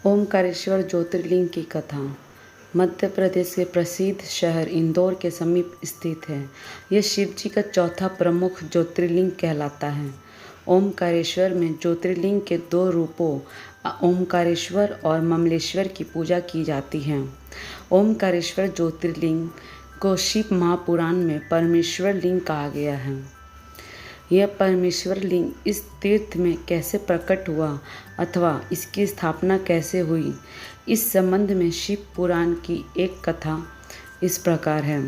ओमकारेश्वर ज्योतिर्लिंग की कथा। मध्य प्रदेश के प्रसिद्ध शहर इंदौर के समीप स्थित है। यह शिव जी का चौथा प्रमुख ज्योतिर्लिंग कहलाता है। ओमकारेश्वर में ज्योतिर्लिंग के दो रूपों ओमकारेश्वर और ममलेश्वर की पूजा की जाती है। ओमकारेश्वर ज्योतिर्लिंग को शिव महापुराण में परमेश्वर लिंग कहा गया है। यह परमेश्वर लिंग इस तीर्थ में कैसे प्रकट हुआ अथवा इसकी स्थापना कैसे हुई, इस संबंध में शिव पुराण की एक कथा इस प्रकार है।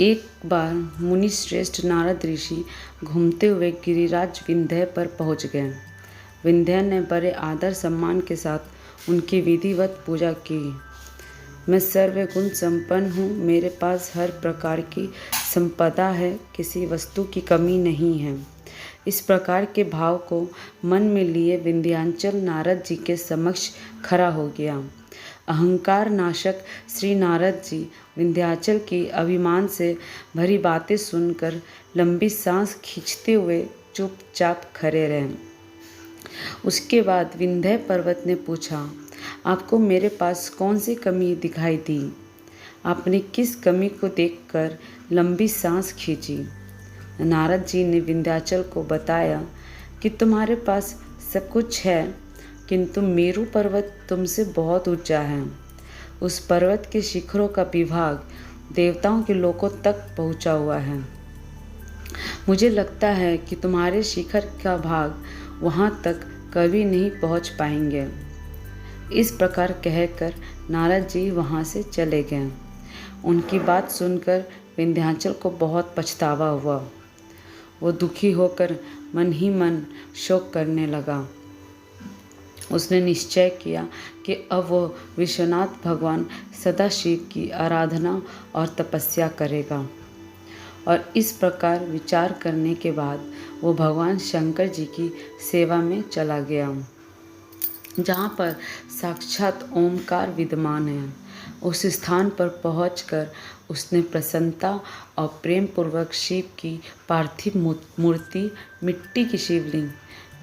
एक बार मुनि श्रेष्ठ नारद ऋषि घूमते हुए गिरिराज विंध्य पर पहुंच गए। विंध्य ने बड़े आदर सम्मान के साथ उनकी विधिवत पूजा की। मैं सर्वगुण संपन्न हूँ, मेरे पास हर प्रकार की संपदा है, किसी वस्तु की कमी नहीं है। इस प्रकार के भाव को मन में लिए विंध्याचल नारद जी के समक्ष खड़ा हो गया। अहंकार नाशक श्री नारद जी विंध्याचल की अभिमान से भरी बातें सुनकर लंबी सांस खींचते हुए चुपचाप खड़े रहे। उसके बाद विंध्य पर्वत ने पूछा, आपको मेरे पास कौन सी कमी दिखाई दी? आपने किस कमी को देखकर लंबी सांस खींची? नारद जी ने विंध्याचल को बताया कि तुम्हारे पास सब कुछ है, किंतु मेरू पर्वत तुमसे बहुत ऊंचा है। उस पर्वत के शिखरों का विभाग देवताओं के लोकों तक पहुंचा हुआ है। मुझे लगता है कि तुम्हारे शिखर का भाग वहां तक कभी नहीं पहुंच पाएंगे। इस प्रकार कहकर नारद जी वहाँ से चले गए। उनकी बात सुनकर विंध्याचल को बहुत पछतावा हुआ। वो दुखी होकर मन ही मन शोक करने लगा। उसने निश्चय किया कि अब वो विश्वनाथ भगवान सदाशिव की आराधना और तपस्या करेगा। और इस प्रकार विचार करने के बाद वो भगवान शंकर जी की सेवा में चला गया, जहाँ पर साक्षात ओमकार विद्यमान है। उस स्थान पर पहुंचकर उसने प्रसन्नता और प्रेम पूर्वक शिव की पार्थिव मूर्ति मिट्टी की शिवलिंग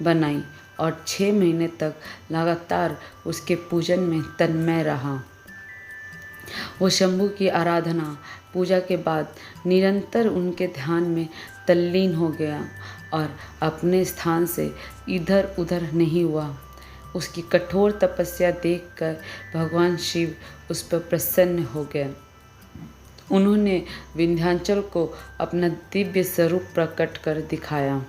बनाई और 6 महीने तक लगातार उसके पूजन में तन्मय रहा। वो शंभु की आराधना पूजा के बाद निरंतर उनके ध्यान में तल्लीन हो गया और अपने स्थान से इधर उधर नहीं हुआ। उसकी कठोर तपस्या देखकर भगवान शिव उस पर प्रसन्न हो गए। उन्होंने विंध्याचल को अपना दिव्य स्वरूप प्रकट कर दिखाया,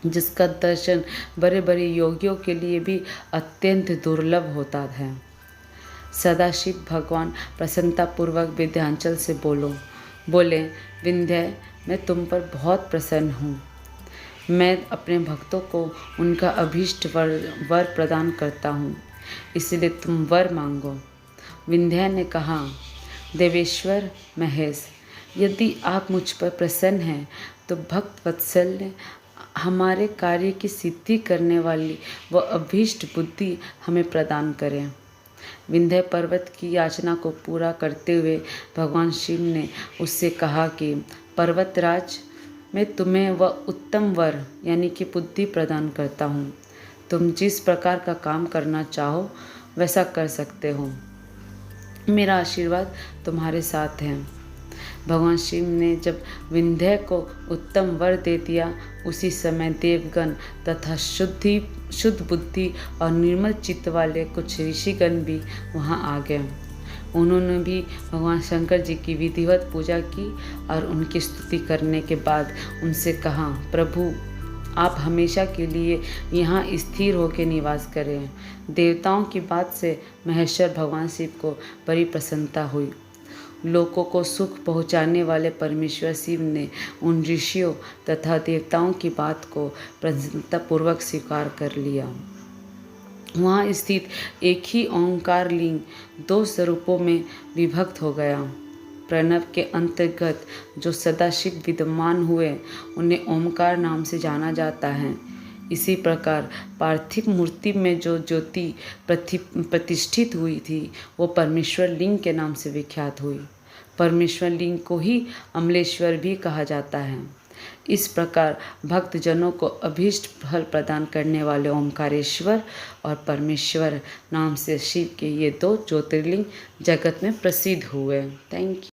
जिसका दर्शन बड़े बड़े योगियों के लिए भी अत्यंत दुर्लभ होता है। सदाशिव भगवान प्रसन्नतापूर्वक विंध्याचल से बोले, विंध्य, मैं तुम पर बहुत प्रसन्न हूँ। मैं अपने भक्तों को उनका अभीष्ट वर प्रदान करता हूँ, इसलिए तुम वर मांगो। विंध्या ने कहा, देवेश्वर महेश, यदि आप मुझ पर प्रसन्न हैं तो भक्त वत्सल्य हमारे कार्य की सिद्धि करने वाली व अभीष्ट बुद्धि हमें प्रदान करें। विंध्य पर्वत की याचना को पूरा करते हुए भगवान शिव ने उससे कहा कि पर्वतराज, मैं तुम्हें वह उत्तम वर यानी कि बुद्धि प्रदान करता हूँ। तुम जिस प्रकार का काम करना चाहो वैसा कर सकते हो। मेरा आशीर्वाद तुम्हारे साथ है। भगवान शिव ने जब विंध्य को उत्तम वर दे दिया, उसी समय देवगण तथा शुद्ध बुद्धि और निर्मल चित्त वाले कुछ ऋषिगण भी वहाँ आ गए। उन्होंने भी भगवान शंकर जी की विधिवत पूजा की और उनकी स्तुति करने के बाद उनसे कहा, प्रभु, आप हमेशा के लिए यहाँ स्थिर होकर निवास करें। देवताओं की बात से महेश्वर भगवान शिव को बड़ी प्रसन्नता हुई। लोगों को सुख पहुँचाने वाले परमेश्वर शिव ने उन ऋषियों तथा देवताओं की बात को प्रसन्नतापूर्वक स्वीकार कर लिया। वहाँ स्थित एक ही ओंकार लिंग 2 स्वरूपों में विभक्त हो गया। प्रणव के अंतर्गत जो सदाशिव विद्यमान हुए, उन्हें ओंकार नाम से जाना जाता है। इसी प्रकार पार्थिव मूर्ति में जो ज्योति प्रतिष्ठित हुई थी, वो परमेश्वर लिंग के नाम से विख्यात हुई। परमेश्वर लिंग को ही अमलेश्वर भी कहा जाता है। इस प्रकार भक्तजनों को अभीष्ट फल प्रदान करने वाले ओमकारेश्वर और परमेश्वर नाम से शिव के ये 2 ज्योतिर्लिंग जगत में प्रसिद्ध हुए। Thank you.